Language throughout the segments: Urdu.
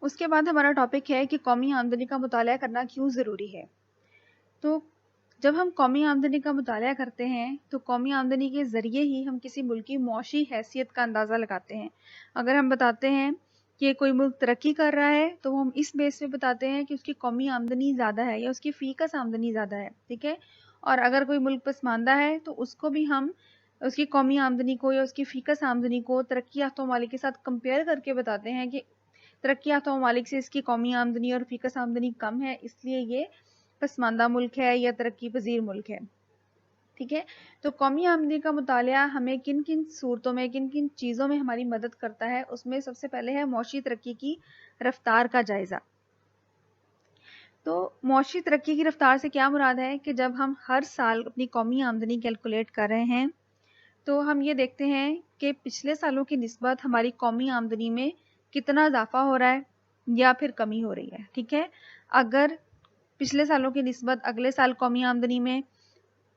اس کے بعد ہمارا ٹاپک ہے کہ قومی آمدنی کا مطالعہ کرنا کیوں ضروری ہے. تو جب ہم قومی آمدنی کا مطالعہ کرتے ہیں تو قومی آمدنی کے ذریعے ہی ہم کسی ملک کی معاشی حیثیت کا اندازہ لگاتے ہیں. اگر ہم بتاتے ہیں کہ کوئی ملک ترقی کر رہا ہے تو ہم اس بیس پہ بتاتے ہیں کہ اس کی قومی آمدنی زیادہ ہے یا اس کی فی کس آمدنی زیادہ ہے. ٹھیک ہے. اور اگر کوئی ملک پسماندہ ہے تو اس کو بھی ہم اس کی قومی آمدنی کو یا اس کی فی کس آمدنی کو ترقی یافتہ ممالک کے ساتھ کمپیئر کر کے بتاتے ہیں کہ ترقی یافتہ ممالک سے اس کی قومی آمدنی اور فی کس آمدنی کم ہے، اس لیے یہ پسماندہ ملک ہے یا ترقی پذیر ملک ہے. ٹھیک ہے. تو قومی آمدنی کا مطالعہ ہمیں کن کن صورتوں میں کن کن چیزوں میں ہماری مدد کرتا ہے، اس میں سب سے پہلے ہے معاشی ترقی کی رفتار کا جائزہ. تو معاشی ترقی کی رفتار سے کیا مراد ہے کہ جب ہم ہر سال اپنی قومی آمدنی کیلکولیٹ کر رہے ہیں تو ہم یہ دیکھتے ہیں کہ پچھلے سالوں کی نسبت ہماری قومی آمدنی میں کتنا اضافہ ہو رہا ہے یا پھر کمی ہو رہی ہے. ٹھیک ہے. اگر پچھلے سالوں کی نسبت اگلے سال قومی آمدنی میں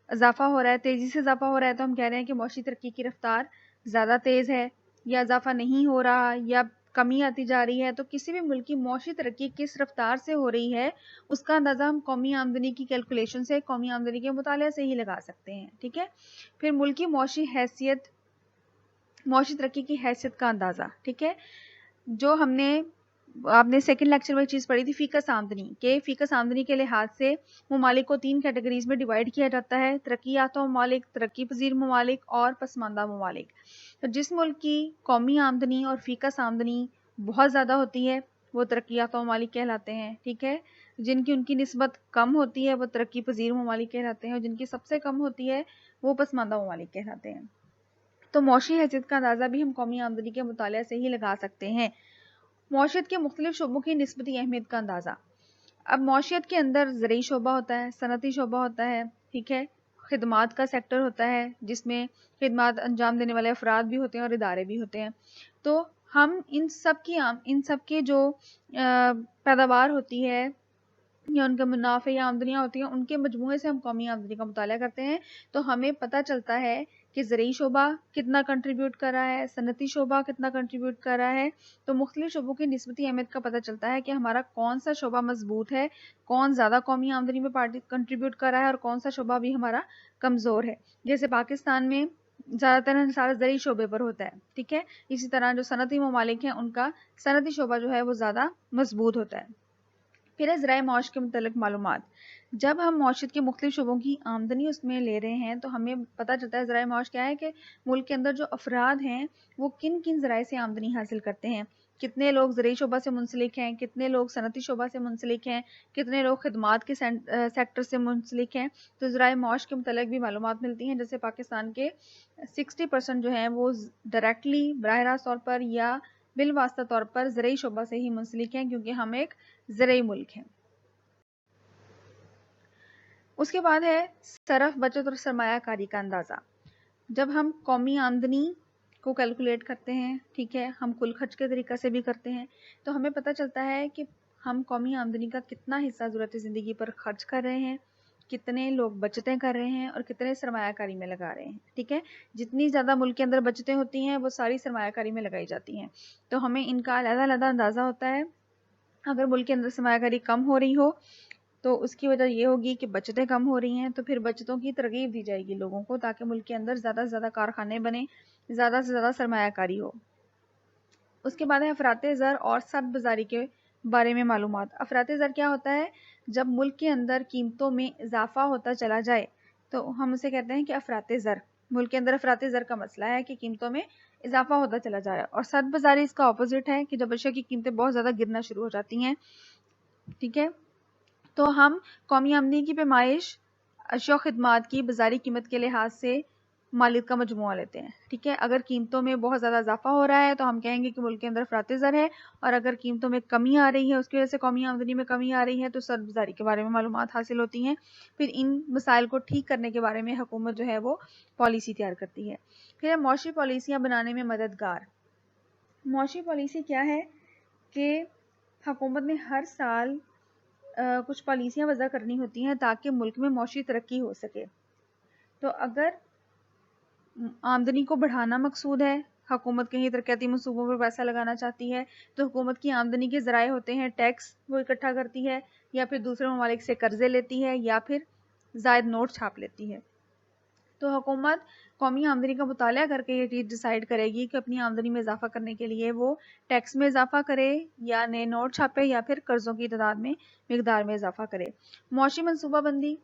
اضافہ ہو رہا ہے، تیزی سے اضافہ ہو رہا ہے، تو ہم کہہ رہے ہیں کہ معاشی ترقی کی رفتار زیادہ تیز ہے. یا اضافہ نہیں ہو رہا یا کمی آتی جا رہی ہے، تو کسی بھی ملک کی معاشی ترقی کس رفتار سے ہو رہی ہے اس کا اندازہ ہم قومی آمدنی کی کیلکولیشن سے، قومی آمدنی کے مطالعے سے ہی لگا سکتے ہیں. ٹھیک ہے. پھر ملک کی معاشی ترقی کی حیثیت کا اندازہ. ٹھیک ہے. جو آپ نے سیکنڈ لیکچر میں چیز پڑھی تھی فی کس آمدنی، کہ فی کس آمدنی کے لحاظ سے ممالک کو 3 کیٹیگریز میں ڈیوائیڈ کیا جاتا ہے: ترقی یافتہ ممالک، ترقی پذیر ممالک اور پسماندہ ممالک. تو جس ملک کی قومی آمدنی اور فی کس آمدنی بہت زیادہ ہوتی ہے وہ ترقی یافتہ ممالک کہلاتے ہیں. ٹھیک ہے. جن کی ان کی نسبت کم ہوتی ہے وہ ترقی پذیر ممالک کہلاتے ہیں، اور جن کی سب سے کم ہوتی ہے وہ پسماندہ ممالک کہلاتے ہیں. تو معاشی حیثیت کا اندازہ بھی ہم قومی آمدنی کے مطالعے سے ہی لگا سکتے ہیں. معیشت کے مختلف شعبوں کی نسبتی اہمیت کا اندازہ. اب معیشت کے اندر زرعی شعبہ ہوتا ہے، صنعتی شعبہ ہوتا ہے. ٹھیک ہے. خدمات کا سیکٹر ہوتا ہے جس میں خدمات انجام دینے والے افراد بھی ہوتے ہیں اور ادارے بھی ہوتے ہیں. تو ہم ان سب کے جو پیداوار ہوتی ہے یا ان کے منافع یا آمدنیاں ہوتی ہیں، ان کے مجموعے سے ہم قومی آمدنی کا مطالعہ کرتے ہیں. تو ہمیں پتہ چلتا ہے کہ زرعی شعبہ کتنا کنٹریبیوٹ کر رہا ہے، صنعتی شعبہ کتنا کنٹریبیوٹ کر رہا ہے. تو مختلف شعبوں کی نسبتی اہمیت کا پتہ چلتا ہے کہ ہمارا کون سا شعبہ مضبوط ہے، کون زیادہ قومی آمدنی میں کنٹریبیوٹ کر رہا ہے، اور کون سا شعبہ بھی ہمارا کمزور ہے. جیسے پاکستان میں زیادہ تر انحصار زرعی شعبے پر ہوتا ہے. ٹھیک ہے. اسی طرح جو صنعتی ممالک ہیں ان کا صنعتی شعبہ جو ہے وہ زیادہ مضبوط ہوتا ہے. پھر ہے ذرائع معاش کے متعلق معلومات. جب ہم معیشت کے مختلف شعبوں کی آمدنی اس میں لے رہے ہیں تو ہمیں پتہ چلتا ہے ذرائع معاش کیا ہے، کہ ملک کے اندر جو افراد ہیں وہ کن کن ذرائع سے آمدنی حاصل کرتے ہیں. کتنے لوگ زرعی شعبہ سے منسلک ہیں، کتنے لوگ صنعتی شعبہ سے منسلک ہیں، کتنے لوگ خدمات کے سیکٹر سے منسلک ہیں. تو ذرائع معاش کے متعلق بھی معلومات ملتی ہیں. جیسے پاکستان کے 60% جو ہیں وہ ڈائریکٹلی براہ راست طور پر یا بالواسطہ طور پر زرعی شعبہ سے ہی منسلک ہیں، کیونکہ ہم ایک زرعی ملک ہیں. اس کے بعد ہے صرف، بچت اور سرمایہ کاری کا اندازہ. جب ہم قومی آمدنی کو کیلکولیٹ کرتے ہیں، ٹھیک ہے، ہم کل خرچ کے طریقہ سے بھی کرتے ہیں، تو ہمیں پتہ چلتا ہے کہ ہم قومی آمدنی کا کتنا حصہ ضرورت زندگی پر خرچ کر رہے ہیں، کتنے لوگ بچتیں کر رہے ہیں اور کتنے سرمایہ کاری میں لگا رہے ہیں. ٹھیک ہے. جتنی زیادہ ملک کے اندر بچتیں ہوتی ہیں وہ ساری سرمایہ کاری میں لگائی جاتی ہیں. تو ہمیں ان کا علیحدہ علیحدہ اندازہ ہوتا ہے. اگر ملک کے اندر سرمایہ کاری کم ہو رہی ہو تو اس کی وجہ یہ ہوگی کہ بچتیں کم ہو رہی ہیں، تو پھر بچتوں کی ترغیب دی جائے گی لوگوں کو، تاکہ ملک کے اندر زیادہ سے زیادہ کارخانے بنے، زیادہ سے زیادہ سرمایہ کاری ہو. اس کے بعد ہے افراط زر اور سد بازاری کے بارے میں معلومات. افراط زر کیا ہوتا ہے؟ جب ملک کے اندر قیمتوں میں اضافہ ہوتا چلا جائے تو ہم اسے کہتے ہیں کہ افراط زر. ملک کے اندر افراط زر کا مسئلہ ہے کہ قیمتوں میں اضافہ ہوتا چلا جا رہا ہے. اور سد بازاری اس کا اپوزٹ ہے کہ جب اشیاء کی قیمتیں بہت زیادہ گرنا شروع ہو جاتی ہیں. ٹھیک ہے. تو ہم قومی آمدنی کی پیمائش اشیاء و خدمات کی بازاری قیمت کے لحاظ سے مالیت کا مجموعہ لیتے ہیں. ٹھیک ہے. اگر قیمتوں میں بہت زیادہ اضافہ ہو رہا ہے تو ہم کہیں گے کہ ملک کے اندر افراط زر ہے، اور اگر قیمتوں میں کمی آ رہی ہے، اس کی وجہ سے قومی آمدنی میں کمی آ رہی ہے، تو سد بازاری کے بارے میں معلومات حاصل ہوتی ہیں. پھر ان مسائل کو ٹھیک کرنے کے بارے میں حکومت جو ہے وہ پالیسی تیار کرتی ہے. پھر معاشی پالیسیاں بنانے میں مددگار. معاشی پالیسی کیا ہے کہ حکومت نے ہر سال کچھ پالیسیاں وضع کرنی ہوتی ہیں تاکہ ملک میں معاشی ترقی ہو سکے. تو اگر آمدنی کو بڑھانا مقصود ہے، حکومت کہیں ترقیاتی منصوبوں پر پیسہ لگانا چاہتی ہے تو حکومت کی آمدنی کے ذرائع ہوتے ہیں ٹیکس وہ اکٹھا کرتی ہے، یا پھر دوسرے ممالک سے قرضے لیتی ہے، یا پھر زائد نوٹ چھاپ لیتی ہے۔ تو حکومت قومی آمدنی کا مطالعہ کر کے یہ چیز ڈیسائیڈ کرے گی کہ اپنی آمدنی میں اضافہ کرنے کے لیے وہ ٹیکس میں اضافہ کرے، یا نئے نوٹ چھاپے، یا پھر قرضوں کی تعداد میں مقدار میں اضافہ کرے۔ معاشی منصوبہ بندی،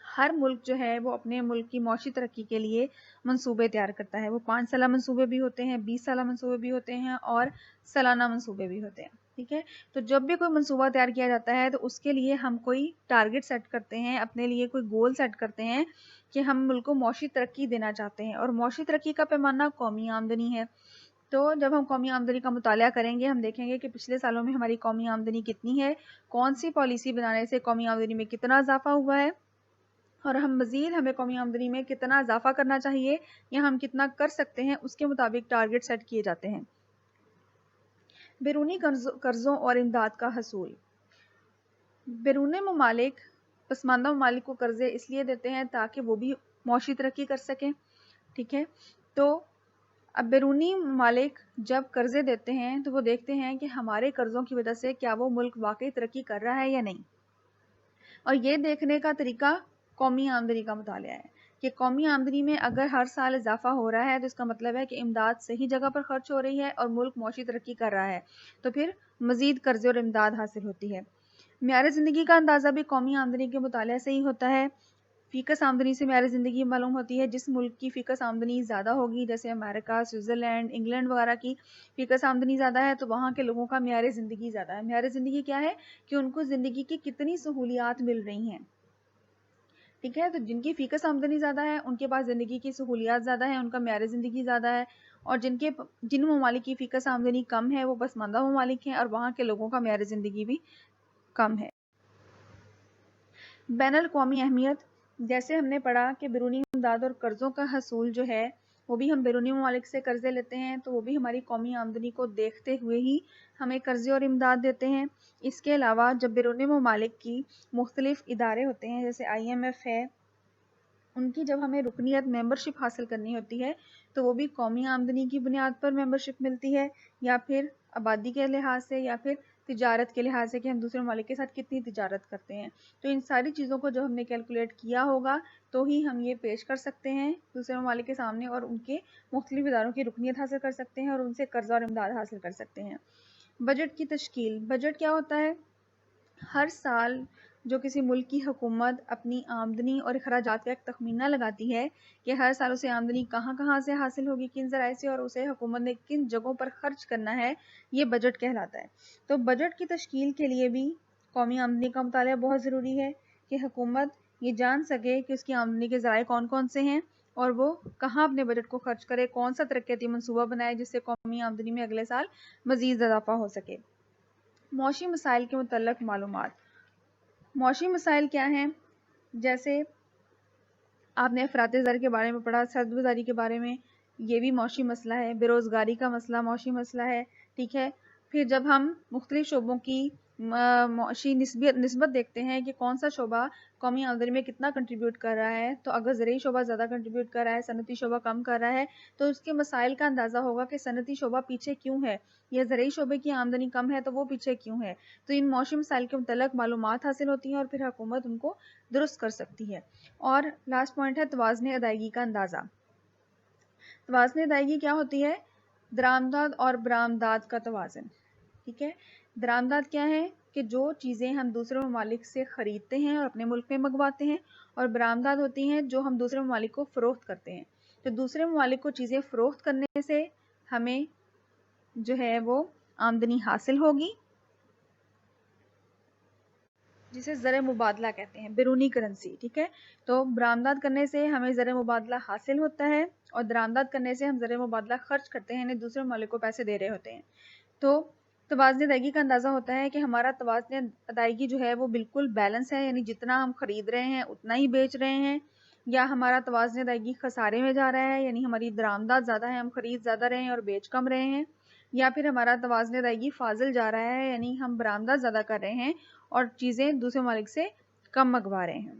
ہر ملک جو ہے وہ اپنے ملک کی معاشی ترقی کے لیے منصوبے تیار کرتا ہے۔ وہ 5 سالہ منصوبے بھی ہوتے ہیں، 20 سالہ منصوبے بھی ہوتے ہیں، اور سالانہ منصوبے بھی ہوتے ہیں، ٹھیک ہے۔ تو جب بھی کوئی منصوبہ تیار کیا جاتا ہے تو اس کے لیے ہم کوئی ٹارگٹ سیٹ کرتے ہیں، اپنے لیے کوئی گول سیٹ کرتے ہیں کہ ہم ملک کو معاشی ترقی دینا چاہتے ہیں، اور معاشی ترقی کا پیمانہ قومی آمدنی ہے۔ تو جب ہم قومی آمدنی کا مطالعہ کریں گے، ہم دیکھیں گے کہ پچھلے سالوں میں ہماری قومی آمدنی کتنی ہے، کون سی پالیسی بنانے سے قومی آمدنی میں کتنا اضافہ ہوا ہے، اور ہم مزید ہمیں قومی آمدنی میں کتنا اضافہ کرنا چاہیے یا ہم کتنا کر سکتے ہیں، اس کے مطابق ٹارگٹ سیٹ کیے جاتے ہیں۔ بیرونی قرضوں اور امداد کا حصول۔ بیرون ممالک پسماندہ ممالک کو قرضے اس لیے دیتے ہیں تاکہ وہ بھی معاشی ترقی کر سکیں، ٹھیک ہے۔ تو اب بیرونی ممالک جب قرضے دیتے ہیں تو وہ دیکھتے ہیں کہ ہمارے قرضوں کی وجہ سے کیا وہ ملک واقعی ترقی کر رہا ہے یا نہیں، اور یہ دیکھنے کا طریقہ قومی آمدنی کا مطالعہ ہے کہ قومی آمدنی میں اگر ہر سال اضافہ ہو رہا ہے تو اس کا مطلب ہے کہ امداد صحیح جگہ پر خرچ ہو رہی ہے اور ملک معاشی ترقی کر رہا ہے، تو پھر مزید قرضے اور امداد حاصل ہوتی ہے۔ معیار زندگی کا اندازہ بھی قومی آمدنی کے مطالعے سے ہی ہوتا ہے۔ فیکس آمدنی سے معیار زندگی معلوم ہوتی ہے۔ جس ملک کی فیکس آمدنی زیادہ ہوگی، جیسے امریکہ، سوئٹزرلینڈ، انگلینڈ وغیرہ کی فیکس آمدنی زیادہ ہے، تو وہاں کے لوگوں کا معیار زندگی زیادہ ہے۔ معیار زندگی کیا ہے کہ ان کو زندگی کی کتنی سہولیات مل رہی ہیں، ٹھیک ہے۔ تو جن کی فیکس آمدنی زیادہ ہے ان کے پاس زندگی کی سہولیات زیادہ ہیں، ان کا معیار زندگی زیادہ ہے، اور جن ممالک کی فیکس آمدنی کم ہے وہ پسماندہ ممالک ہیں، اور وہاں کے لوگوں کا معیار زندگی بھی کم ہے۔ بین الاقوامی اہمیت، جیسے ہم نے پڑھا کہ بیرونی امداد اور قرضوں کا حصول جو ہے وہ بھی ہم بیرونی ممالک سے قرضے لیتے ہیں، تو وہ بھی ہماری قومی آمدنی کو دیکھتے ہوئے ہی ہمیں قرضے اور امداد دیتے ہیں۔ اس کے علاوہ جب بیرونی ممالک کی مختلف ادارے ہوتے ہیں، جیسے IMF ہے، ان کی جب ہمیں رکنیت ممبرشپ حاصل کرنی ہوتی ہے تو وہ بھی قومی آمدنی کی بنیاد پر ممبرشپ ملتی ہے، یا پھر آبادی کے لحاظ سے، یا پھر تجارت کے لحاظ سے کہ ہم دوسرے ممالک کے ساتھ کتنی تجارت کرتے ہیں۔ تو ان ساری چیزوں کو جب ہم نے کیلکولیٹ کیا ہوگا تو ہی ہم یہ پیش کر سکتے ہیں دوسرے ممالک کے سامنے، اور ان کے مختلف اداروں کی رکنیت حاصل کر سکتے ہیں، اور ان سے قرضہ اور امداد حاصل کر سکتے ہیں۔ بجٹ کی تشکیل۔ بجٹ کیا ہوتا ہے؟ ہر سال جو کسی ملک کی حکومت اپنی آمدنی اور اخراجات کا ایک تخمینہ لگاتی ہے کہ ہر سال اسے آمدنی کہاں کہاں سے حاصل ہوگی، کن ذرائع سے، اور اسے حکومت نے کن جگہوں پر خرچ کرنا ہے، یہ بجٹ کہلاتا ہے۔ تو بجٹ کی تشکیل کے لیے بھی قومی آمدنی کا مطالعہ بہت ضروری ہے کہ حکومت یہ جان سکے کہ اس کی آمدنی کے ذرائع کون کون سے ہیں، اور وہ کہاں اپنے بجٹ کو خرچ کرے، کون سا ترقیاتی منصوبہ بنائے جس سے قومی آمدنی میں اگلے سال مزید اضافہ ہو سکے۔ معاشی مسائل کے متعلق معلومات۔ معاشی مسائل کیا ہیں؟ جیسے آپ نے افراط زر کے بارے میں پڑھا، سرد بازاری کے بارے میں، یہ بھی معاشی مسئلہ ہے۔ بے روزگاری کا مسئلہ معاشی مسئلہ ہے، ٹھیک ہے۔ پھر جب ہم مختلف شعبوں کی معاشی نسبت دیکھتے ہیں کہ کون سا شعبہ قومی آمدنی میں کتنا کنٹریبیوٹ کر رہا ہے، تو اگر زرعی شعبہ زیادہ کنٹریبیوٹ کر رہا ہے، صنعتی شعبہ کم کر رہا ہے، تو اس کے مسائل کا اندازہ ہوگا کہ صنعتی شعبہ پیچھے کیوں ہے، یا زرعی شعبے کی آمدنی کم ہے تو وہ پیچھے کیوں ہے۔ تو ان معاشی مسائل کے متعلق معلومات حاصل ہوتی ہیں اور پھر حکومت ان کو درست کر سکتی ہے۔ اور لاسٹ پوائنٹ ہے توازن ادائیگی کا اندازہ۔ توازن ادائیگی کیا ہوتی ہے؟ درآمدات اور برآمدات کا توازن، ٹھیک ہے۔ درآمدات کیا ہے کہ جو چیزیں ہم دوسرے ممالک سے خریدتے ہیں اور اپنے ملک میں منگواتے ہیں، اور برآمدات ہوتی ہیں جو ہم دوسرے ممالک کو فروخت کرتے ہیں۔ تو دوسرے ممالک کو چیزیں فروخت کرنے سے ہمیں جو ہے وہ آمدنی حاصل ہوگی، جسے زر مبادلہ کہتے ہیں، بیرونی کرنسی، ٹھیک ہے۔ تو برآمدات کرنے سے ہمیں زر مبادلہ حاصل ہوتا ہے، اور درآمدات کرنے سے ہم زر مبادلہ خرچ کرتے ہیں، یعنی دوسرے ممالک کو پیسے دے رہے ہوتے ہیں۔ تو توازن ادائیگی کا اندازہ ہوتا ہے کہ ہمارا توازن ادائیگی جو ہے وہ بالکل بیلنس ہے، یعنی جتنا ہم خرید رہے ہیں اتنا ہی بیچ رہے ہیں، یا ہمارا توازن ادائیگی خسارے میں جا رہا ہے، یعنی ہماری درآمدات زیادہ ہیں، ہم خرید زیادہ رہے ہیں اور بیچ کم رہے ہیں، یا پھر ہمارا توازن ادائیگی فاضل جا رہا ہے، یعنی ہم برآمدات زیادہ کر رہے ہیں اور چیزیں دوسرے ممالک سے کم منگوا رہے ہیں۔